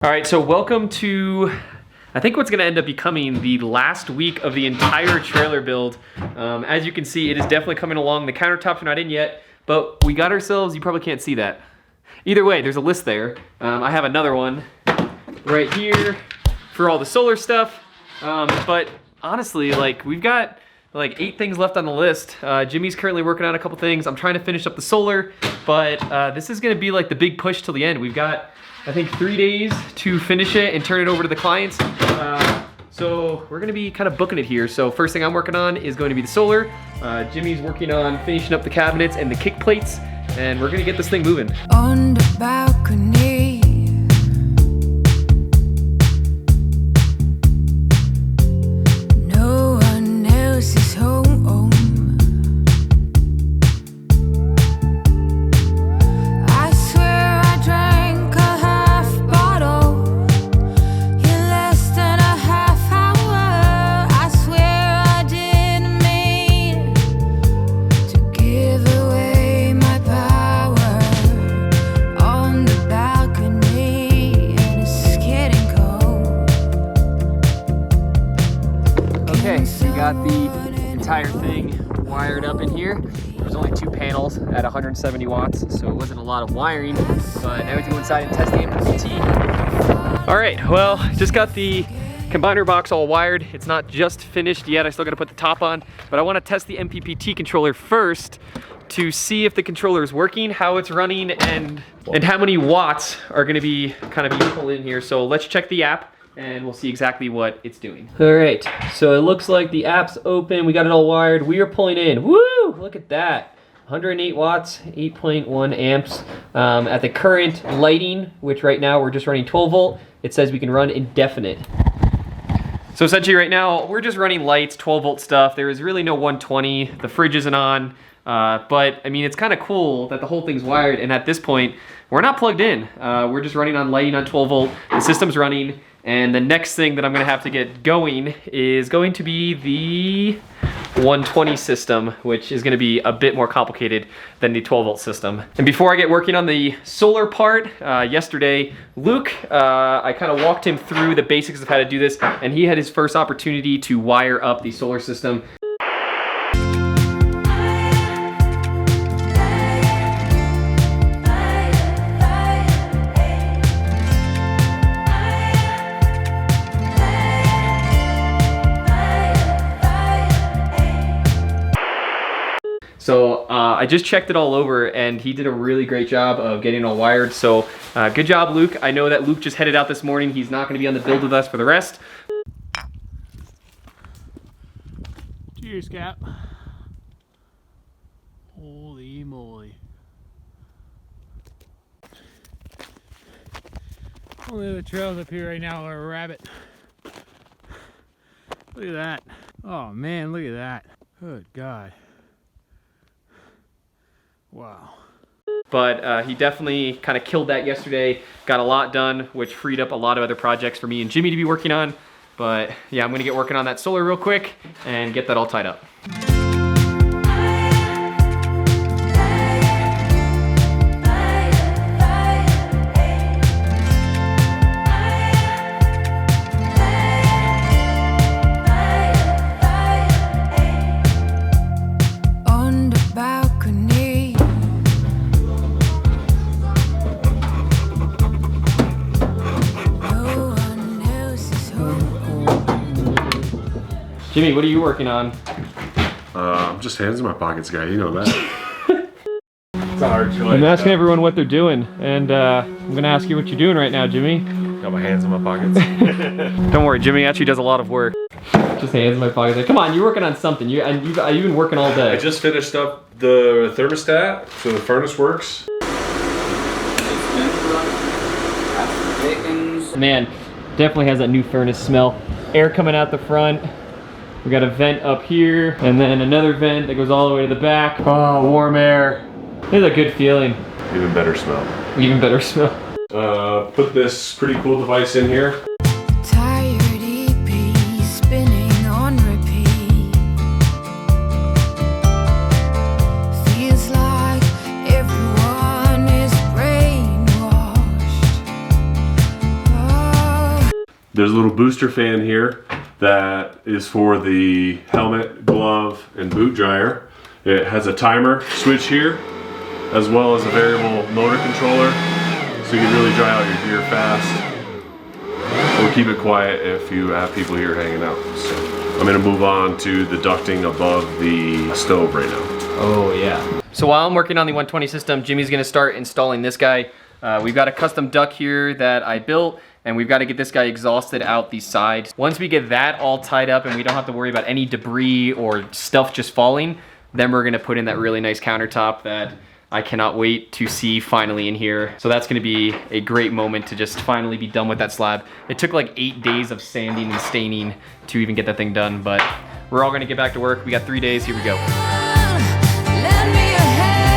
All right, so welcome to, I think what's gonna end up becoming the last week of the entire trailer build. As you can see, it is definitely coming along. The countertops are not in yet, but we got ourselves, you probably can't see that. Either way, there's a list there. I have another one right here for all the solar stuff. But honestly, like we've got like 8 things left on the list. Jimmy's currently working on a couple things. I'm trying to finish up the solar, but this is gonna be like the big push till the end. We've got, I think, 3 days to finish it and turn it over to the clients. So we're gonna be kind of booking it here. So first thing I'm working on is going to be the solar. Jimmy's working on finishing up the cabinets and the kick plates, and we're gonna get this thing moving. On the balcony, no one else is home. I swear I drank a half bottle in less than a half hour. I swear I didn't mean to give away my power. On the balcony, and it's getting cold. Okay, we got the entire thing wired up in here. There's only 2 panels at 170 watts, so it wasn't a lot of wiring, but now we have to go inside and test the Mppt. All right, well, just got the combiner box all wired. It's not just finished yet. I still gotta put the top on, but I wanna test the Mppt controller first to see if the controller is working, how it's running, and how many watts are gonna be kind of useful in here. So let's check the app and we'll see exactly what it's doing. All right, so it looks like the app's open. We got it all wired. We are pulling in, woo, look at that. 108 watts, 8.1 amps. At the current lighting, which right now we're just running 12 volt, it says we can run indefinite. So essentially right now, we're just running lights, 12 volt stuff. There is really no 120. The fridge isn't on. But I mean, it's kind of cool that the whole thing's wired, and at this point, we're not plugged in. We're just running on lighting on 12 volt. The system's running, and the next thing that I'm gonna have to get going is going to be the 120 system, which is gonna be a bit more complicated than the 12 volt system. And before I get working on the solar part, yesterday, Luke, I kind of walked him through the basics of how to do this, and he had his first opportunity to wire up the solar system. So I just checked it all over, and he did a really great job of getting it all wired. So good job, Luke. I know that Luke just headed out this morning. He's not gonna be on the build with us for the rest. Cheers, Cap. Holy moly. Only the trails up here right now are a rabbit. Look at that. Oh man, look at that. Good God. Wow. But he definitely kind of killed that yesterday. Got a lot done, which freed up a lot of other projects for me and Jimmy to be working on. But yeah, I'm gonna get working on that solar real quick and get that all tied up. On the balcony, no one else is home. Jimmy, what are you working on? Just hands in my pockets, guy. You know that. It's a hard choice. I'm asking everyone what they're doing, and I'm gonna ask you what you're doing right now, Jimmy. Got my hands in my pockets. Don't worry, Jimmy actually does a lot of work. Just hands in my pockets. Come on, you're working on something. You've been working all day. I just finished up the thermostat, so the furnace works. Man, definitely has that new furnace smell. Air coming out the front. We got a vent up here, and then another vent that goes all the way to the back. Oh, warm air. It's a good feeling. Even better smell. Even better smell. Put this pretty cool device in here. Tired EP spinning on repeat. Feels like everyone is brainwashed. There's a little booster fan here that is for the helmet, glove, and boot dryer. It has a timer switch here, as well as a variable motor controller, so you can really dry out your gear fast or keep it quiet if you have people here hanging out. So I'm gonna move on to the ducting above the stove right now. Oh yeah. So while I'm working on the 120 system, Jimmy's gonna start installing this guy. We've got a custom duct here that I built, and we've got to get this guy exhausted out these sides. Once we get that all tied up and we don't have to worry about any debris or stuff just falling, then we're gonna put in that really nice countertop that I cannot wait to see finally in here. So that's gonna be a great moment to just finally be done with that slab. It took like 8 days of sanding and staining to even get that thing done, but we're all gonna get back to work. We got 3 days, here we go. Lend me a hand.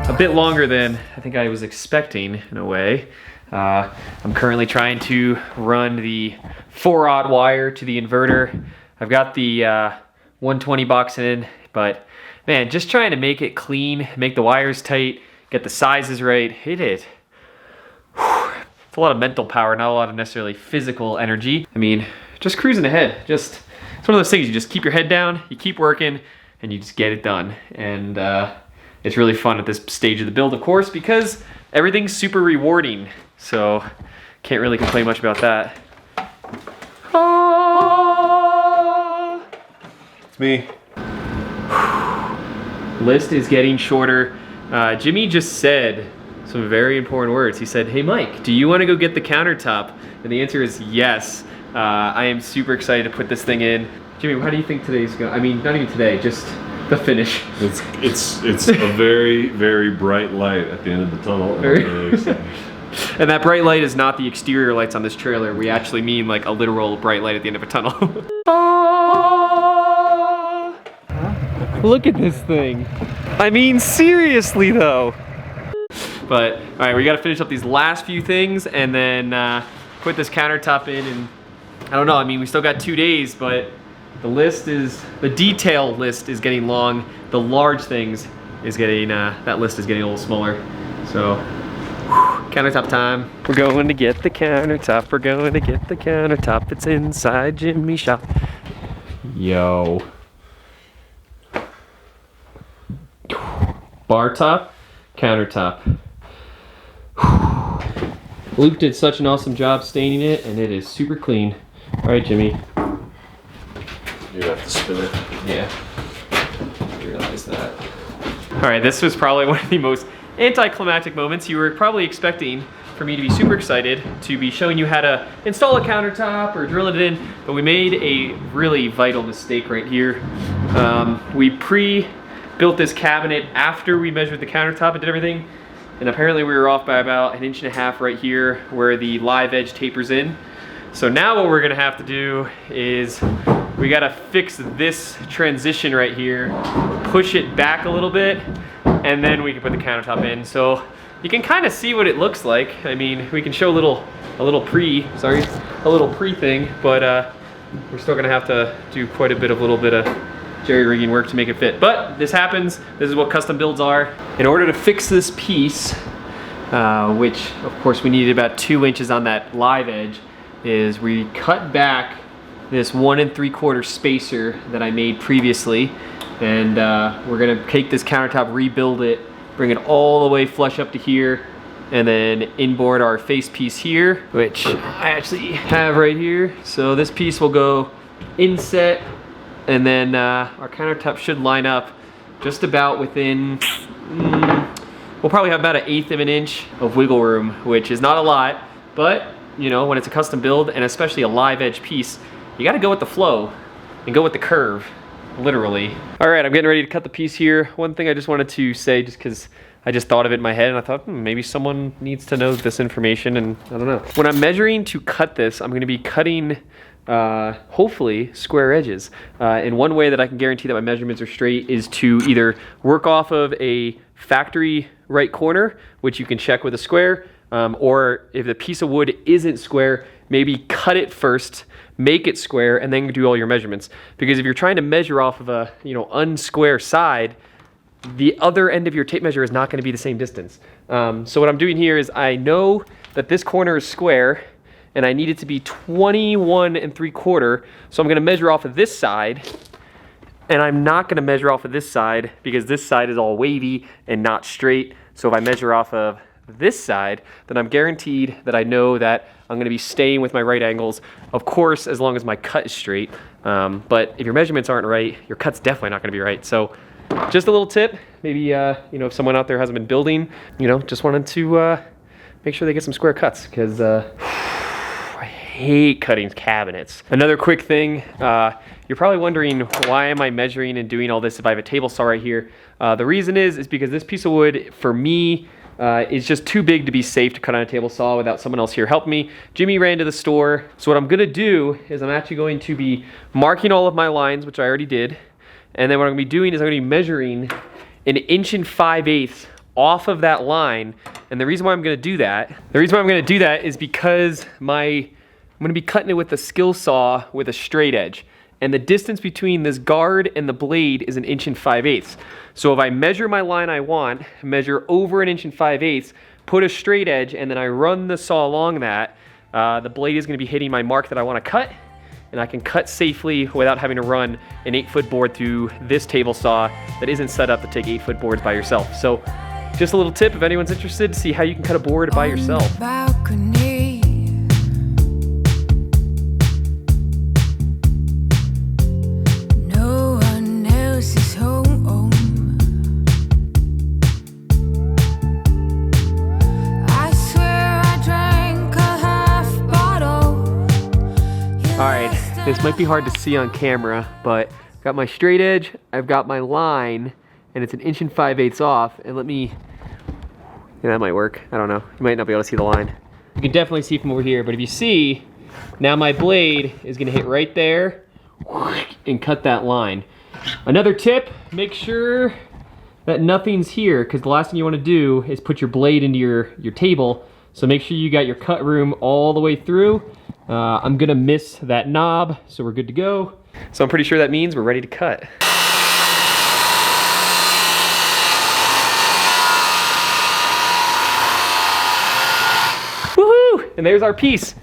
A bit longer than I think I was expecting in a way. I'm currently trying to run the 4-aught wire to the inverter. I've got the 120 box in, but man, just trying to make it clean, make the wires tight, get the sizes right, it's a lot of mental power, not a lot of necessarily physical energy. I mean, just cruising ahead. It's one of those things, you just keep your head down, you keep working, and you just get it done. And it's really fun at this stage of the build, of course, because everything's super rewarding. So can't really complain much about that. It's me. List is getting shorter. Jimmy just said some very important words. He said, "Hey Mike, do you want to go get the countertop?" And the answer is yes. I am super excited to put this thing in. Jimmy, how do you think today's going? I mean, not even today, just the finish. It's a very, very bright light at the end of the tunnel. And I'm really excited. And that bright light is not the exterior lights on this trailer. We actually mean like a literal bright light at the end of a tunnel. Look at this thing. I mean, seriously though. But, all right, we gotta finish up these last few things and then put this countertop in, and I don't know, I mean, we still got 2 days, but the detail list is getting long. The large things is getting, that list is getting a little smaller. So, countertop time. We're going to get the countertop. We're going to get the countertop. It's inside Jimmy's shop. Yo. Bar top, countertop. Luke did such an awesome job staining it, and it is super clean. All right, Jimmy. You have to spin it. Yeah. I realized that. All right, this was probably one of the most anticlimactic moments. You were probably expecting for me to be super excited to be showing you how to install a countertop or drill it in, but we made a really vital mistake right here. We pre-built this cabinet after we measured the countertop and did everything, and apparently we were off by about 1.5 inches right here where the live edge tapers in. So now what we're gonna have to do is we gotta fix this transition right here, push it back a little bit, and then we can put the countertop in. So you can kind of see what it looks like. I mean, we can show a little pre thing, but we're still gonna have to do quite a little bit of jerry rigging work to make it fit. But this happens. This is what custom builds are. In order to fix this piece, which of course we needed about 2 inches on that live edge, is we cut back this 1 3/4 spacer that I made previously, and we're gonna take this countertop, rebuild it, bring it all the way flush up to here, and then inboard our face piece here, which I actually have right here. So this piece will go inset, and then our countertop should line up just about within, we'll probably have about 1/8 of an inch of wiggle room, which is not a lot, but you know, when it's a custom build and especially a live edge piece, you gotta go with the flow and go with the curve, literally. All right, I'm getting ready to cut the piece here. One thing I just wanted to say, just because I just thought of it in my head and I thought, maybe someone needs to know this information, and I don't know. When I'm measuring to cut this, I'm gonna be cutting hopefully square edges. And one way that I can guarantee that my measurements are straight is to either work off of a factory right corner, which you can check with a square, or if the piece of wood isn't square, maybe cut it first, make it square, and then do all your measurements. Because if you're trying to measure off of a unsquare side, the other end of your tape measure is not going to be the same distance. So what I'm doing here is I know that this corner is square and I need it to be 21 3/4. So I'm going to measure off of this side, and I'm not going to measure off of this side because this side is all wavy and not straight. So if I measure off of this side, then I'm guaranteed that I know that I'm going to be staying with my right angles, of course, as long as my cut is straight. But if your measurements aren't right, your cut's definitely not going to be right. So just a little tip, maybe you know, if someone out there hasn't been building, you know, just wanted to make sure they get some square cuts, because I hate cutting cabinets. Another quick thing, you're probably wondering, why am I measuring and doing all this if I have a table saw right here? The reason is because this piece of wood, for me, is just too big to be safe to cut on a table saw without someone else here helping me. Jimmy ran to the store, so what I'm gonna do is I'm actually going to be marking all of my lines, which I already did, and then what I'm gonna be doing is I'm gonna be measuring 1 5/8 inches off of that line. And the reason why I'm gonna do that, is because I'm gonna be cutting it with a skill saw with a straight edge. And the distance between this guard and the blade is 1 5/8 inches. So if I measure my line I want, measure over 1 5/8 inches, put a straight edge, and then I run the saw along that, the blade is gonna be hitting my mark that I wanna cut, and I can cut safely without having to run an 8-foot board through this table saw that isn't set up to take 8-foot boards by yourself. So just a little tip if anyone's interested to see how you can cut a board by yourself. Balcony. No one else is home. I swear I drank a half bottle. All right, this might be hard to see on camera, but I've got my straight edge, I've got my line, and it's 1 5/8 inches off. And let me, yeah, that might work. I don't know. You might not be able to see the line. You can definitely see from over here, but if you see, now my blade is gonna hit right there and cut that line. Another tip, make sure that nothing's here, because the last thing you wanna do is put your blade into your table. So make sure you got your cut room all the way through. I'm gonna miss that knob, so we're good to go. So I'm pretty sure that means we're ready to cut. Woohoo! And there's our piece.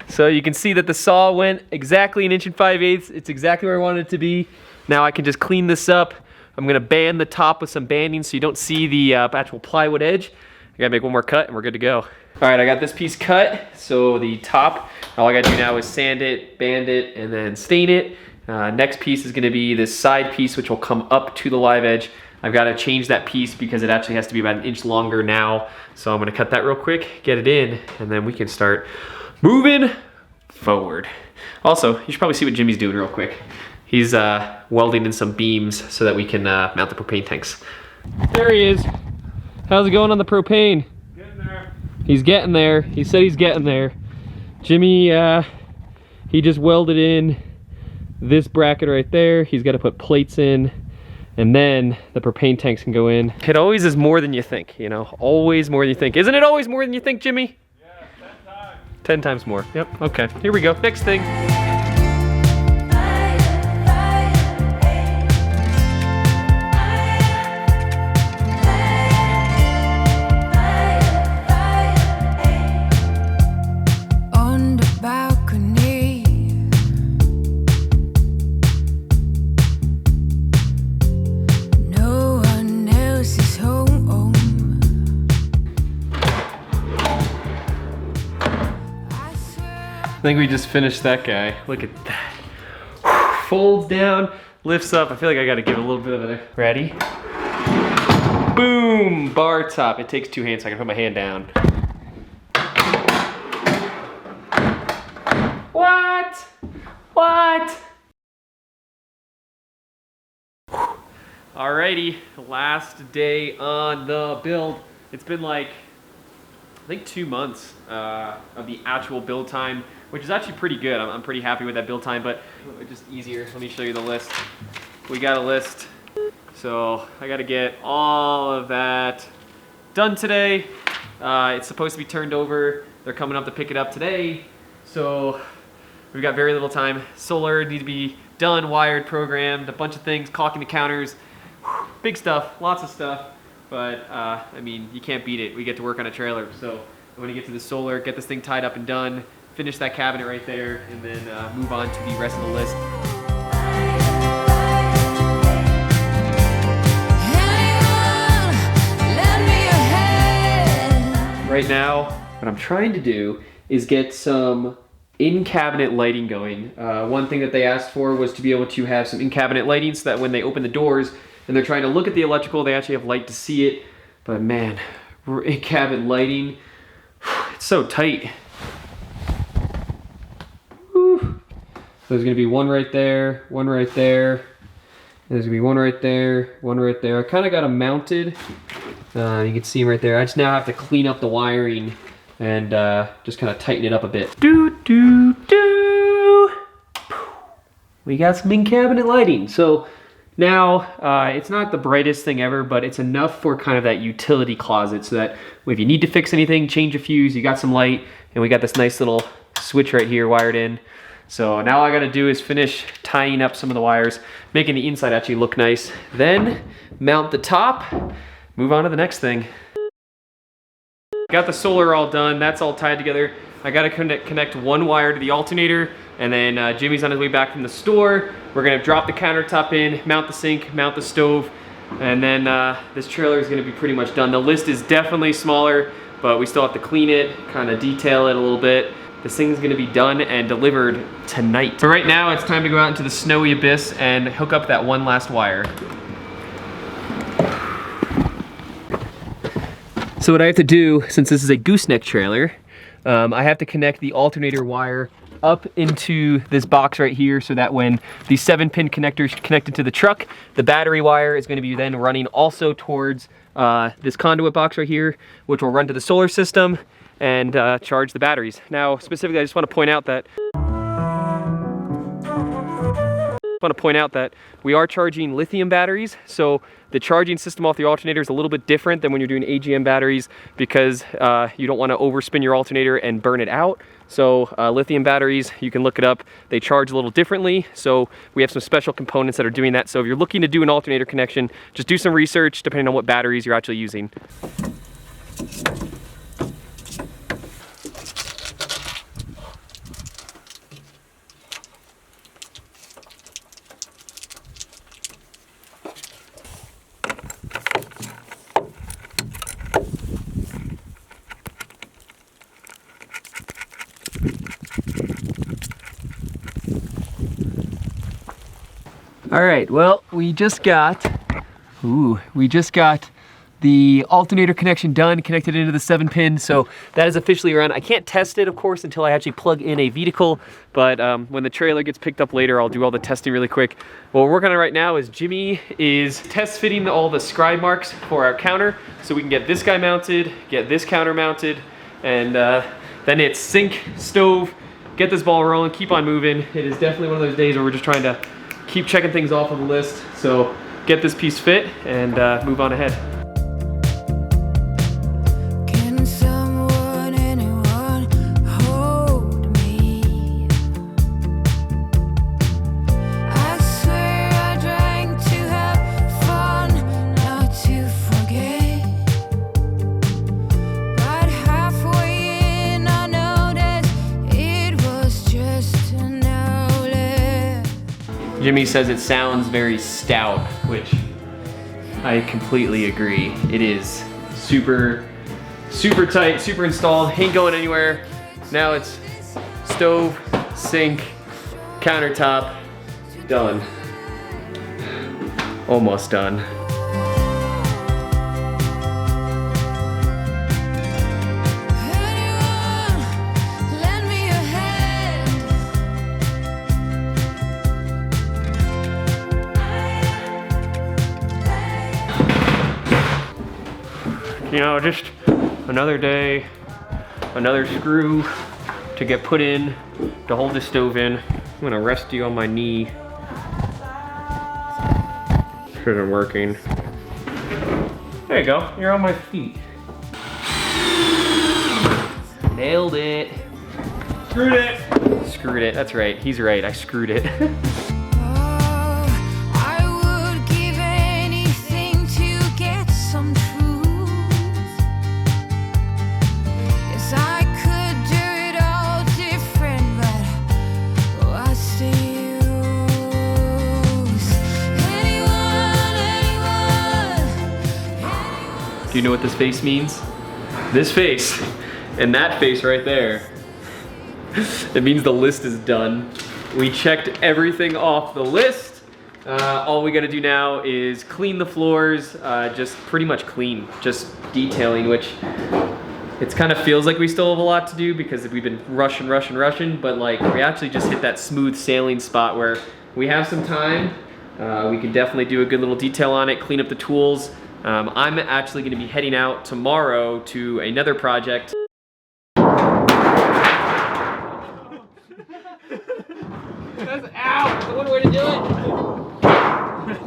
So you can see that the saw went exactly 1 5/8 inches. It's exactly where I wanted it to be. Now I can just clean this up. I'm gonna band the top with some banding so you don't see the actual plywood edge. I gotta make one more cut and we're good to go. All right, I got this piece cut. So the top, all I gotta do now is sand it, band it, and then stain it. Next piece is gonna be this side piece, which will come up to the live edge. I've gotta change that piece because it actually has to be about 1 inch longer now. So I'm gonna cut that real quick, get it in, and then we can start moving forward. Also, you should probably see what Jimmy's doing real quick. He's welding in some beams so that we can mount the propane tanks. There he is. How's it going on the propane? Getting there. He's getting there. He said he's getting there. Jimmy, he just welded in this bracket right there. He's got to put plates in, and then the propane tanks can go in. It always is more than you think, you know? Always more than you think. Isn't it always more than you think, Jimmy? Yeah, 10 times. 10 times more. Yep, okay. Here we go. Next thing. On the balcony. No one else is home. I think we just finished that guy. Look at that. Folds down, lifts up. I feel like I gotta give it a little bit of a, ready? Boom, bar top. It takes 2 hands so I can put my hand down. What? What? Alrighty, last day on the build. It's been like, I think 2 months of the actual build time, which is actually pretty good. I'm pretty happy with that build time, but it's just easier. Let me show you the list. We got a list. So I gotta get all of that done today. It's supposed to be turned over. They're coming up to pick it up today. So we've got very little time. Solar needs to be done, wired, programmed, a bunch of things, caulking the counters. Big stuff, lots of stuff, but I mean, you can't beat it. We get to work on a trailer, so I'm gonna get to the solar, get this thing tied up and done, finish that cabinet right there, and then move on to the rest of the list. Right now, what I'm trying to do is get some in-cabinet lighting going. One thing that they asked for was to be able to have some in-cabinet lighting so that when they open the doors and they're trying to look at the electrical, they actually have light to see it. But man, in-cabinet lighting, it's so tight. Whew. So there's gonna be one right there, one right there. There's gonna be one right there, one right there. I kind of got them mounted. You can see them right there. I just now have to clean up the wiring and just kind of tighten it up a bit. We got some in-cabinet lighting. So now it's not the brightest thing ever, but it's enough for kind of that utility closet so that if you need to fix anything, change a fuse, you got some light, and we got this nice little switch right here wired in. So now all I gotta do is finish tying up some of the wires, making the inside actually look nice, then mount the top, move on to the next thing. Got the solar all done, that's all tied together. I gotta connect one wire to the alternator, and then Jimmy's on his way back from the store. We're gonna drop the countertop in, mount the sink, mount the stove, and then this trailer is gonna be pretty much done. The list is definitely smaller, but we still have to clean it, kind of detail it a little bit. This thing's gonna be done and delivered tonight. But right now, it's time to go out into the snowy abyss and hook up that one last wire. So what I have to do, since this is a gooseneck trailer, I have to connect the alternator wire up into this box right here so that when the 7-pin connector is connected to the truck, the battery wire is going to be then running also towards this conduit box right here, which will run to the solar system and charge the batteries. Now, specifically, I just want to point out that we are charging lithium batteries, so the charging system off the alternator is a little bit different than when you're doing AGM batteries because you don't want to overspin your alternator and burn it out. So lithium batteries, you can look it up, they charge a little differently, so we have some special components that are doing that. So if you're looking to do an alternator connection, just do some research depending on what batteries you're actually using. All right, well, we just got the alternator connection done, connected into the 7-pin, so that is officially run. I can't test it, of course, until I actually plug in a vehicle, but when the trailer gets picked up later, I'll do all the testing really quick. What we're working on right now is Jimmy is test fitting all the scribe marks for our counter, so we can get this guy mounted, get this counter mounted, and then it's sink, stove, get this ball rolling, keep on moving. It is definitely one of those days where we're just trying to keep checking things off of the list. So get this piece fit and move on ahead. Can someone, anyone hold me? I swear I drank to have fun, not to forget. But halfway in I noticed it was just an outlet. Jimmy says it sounds very stout, which I completely agree. It is super, super tight, super installed, ain't going anywhere. Now it's stove, sink, countertop, done. Almost done. Lend me a hand. You know, just another day, another screw to get put in to hold the stove in. I'm gonna rest you on my knee. This isn't working. There you go, you're on my feet. Nailed it. Screwed it. Screwed it, that's right, he's right, I screwed it. I would give anything know what this face means? This face and that face right there. It means the list is done. We checked everything off the list. All we gotta do now is clean the floors, just pretty much clean, just detailing, which it kind of feels like we still have a lot to do because we've been rushing, but like we actually just hit that smooth sailing spot where we have some time. We can definitely do a good little detail on it, clean up the tools. I'm actually gonna be heading out tomorrow to another project. That's out! That's one way to do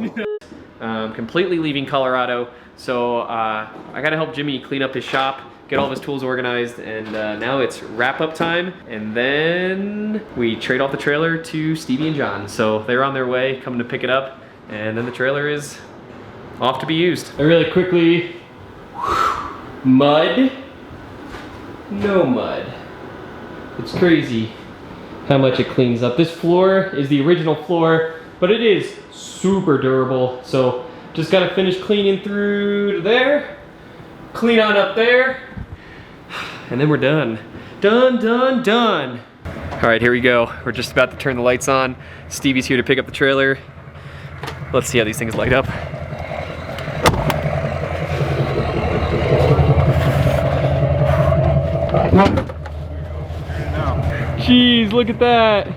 it! Completely leaving Colorado, so I gotta help Jimmy clean up his shop, get all of his tools organized, and now it's wrap-up time, and then we trade off the trailer to Stevie and John. So they're on their way, coming to pick it up, and then the trailer is off to be used. And really quickly, mud, no mud. It's crazy how much it cleans up. This floor is the original floor, but it is super durable. So just gotta finish cleaning through to there, clean on up there, and then we're done. Done, done, done. All right, here we go. We're just about to turn the lights on. Stevie's here to pick up the trailer. Let's see how these things light up. Jeez, look at that.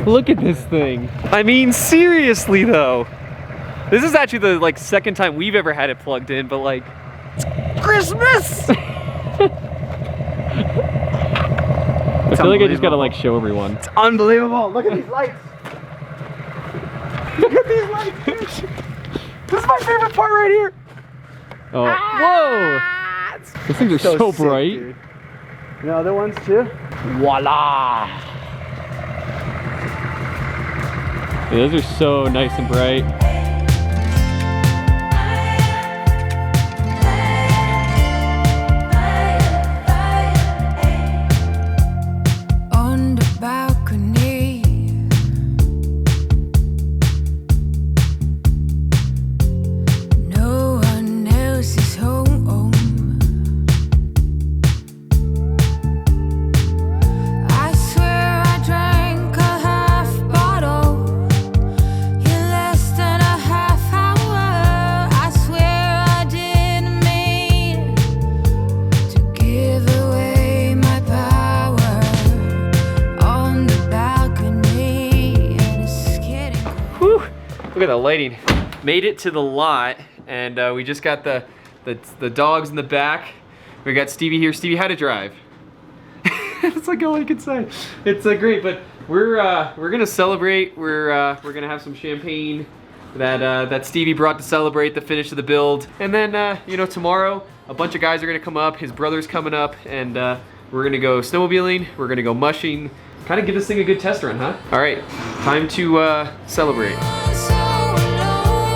Look at this thing. I mean, seriously though. This is actually the like second time we've ever had it plugged in, but like, Christmas! I feel like I just gotta like show everyone. It's unbelievable. Look at these lights. Look at these lights. This is my favorite part right here. Oh, whoa! These things are so sick, bright. dude. The other ones too. Voila! Yeah, those are so nice and bright. On the balcony, no one else is home. I swear I drank a half bottle in less than a half hour. I swear I didn't mean to give away my power. On the balcony, and it's getting Whew. Look at the lighting. Made it to the lot, and we just got the dogs in the back. We got Stevie here. Stevie, how to drive? That's like all I can say. It's great, but we're gonna celebrate. We're gonna have some champagne that Stevie brought to celebrate the finish of the build, and then you know, tomorrow a bunch of guys are gonna come up. His brother's coming up, and we're gonna go snowmobiling. We're gonna go mushing. Kind of give this thing a good test run, huh? All right, time to celebrate. so alone.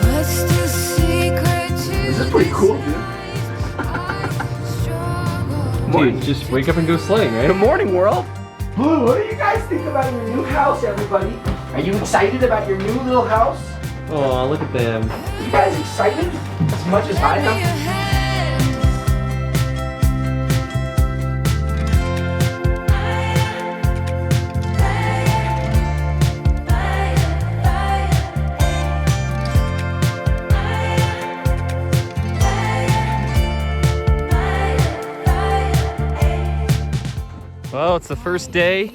What's the secret to This is pretty cool, dude. Dude, just wake up and go sledding, Good right? morning, world. What do you guys think about your new house, everybody? Are you excited about your new little house? Oh, look at them. You guys excited as much as I am? Well, it's the first day.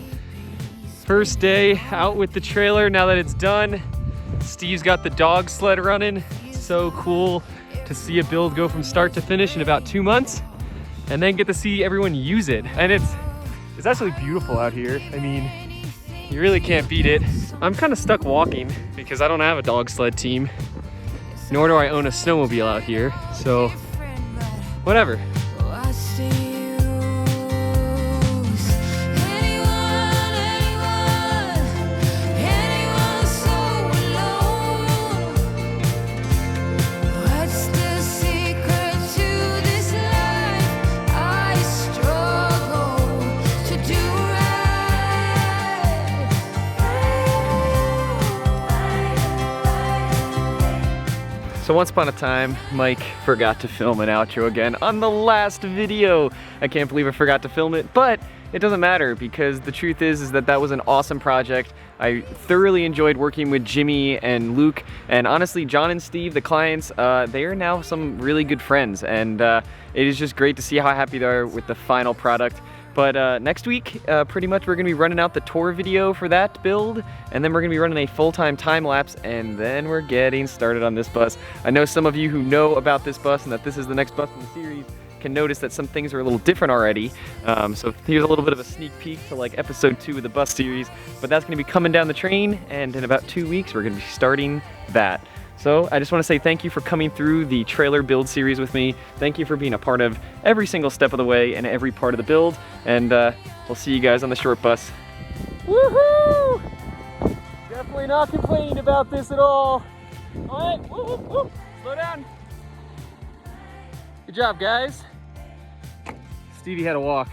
First day out with the trailer now that it's done. Steve's got the dog sled running. So cool to see a build go from start to finish in about 2 months and then get to see everyone use it. And it's actually beautiful out here. I mean, you really can't beat it. I'm kind of stuck walking because I don't have a dog sled team, nor do I own a snowmobile out here. So whatever. What's the use? Anyone so alone? What's the secret to this life? I struggle to do right. So So once upon a time, Mike forgot to film an outro again on the last video. I can't believe I forgot to film it, but it doesn't matter because the truth is that that was an awesome project. I thoroughly enjoyed working with Jimmy and Luke, and honestly, John and Steve, the clients, they are now some really good friends, and it is just great to see how happy they are with the final product. But next week, pretty much we're gonna be running out the tour video for that build, and then we're gonna be running a full-time time lapse, and then we're getting started on this bus. I know some of you who know about this bus and that this is the next bus in the series can notice that some things are a little different already. So here's a little bit of a sneak peek to like episode 2 of the bus series, but that's gonna be coming down the train, and in about 2 weeks, we're gonna be starting that. So I just want to say thank you for coming through the trailer build series with me. Thank you for being a part of every single step of the way and every part of the build. And we'll see you guys on the short bus. Woohoo! Definitely not complaining about this at all. All right, woo, woo, woo. Slow down. Good job, guys. Stevie had a walk.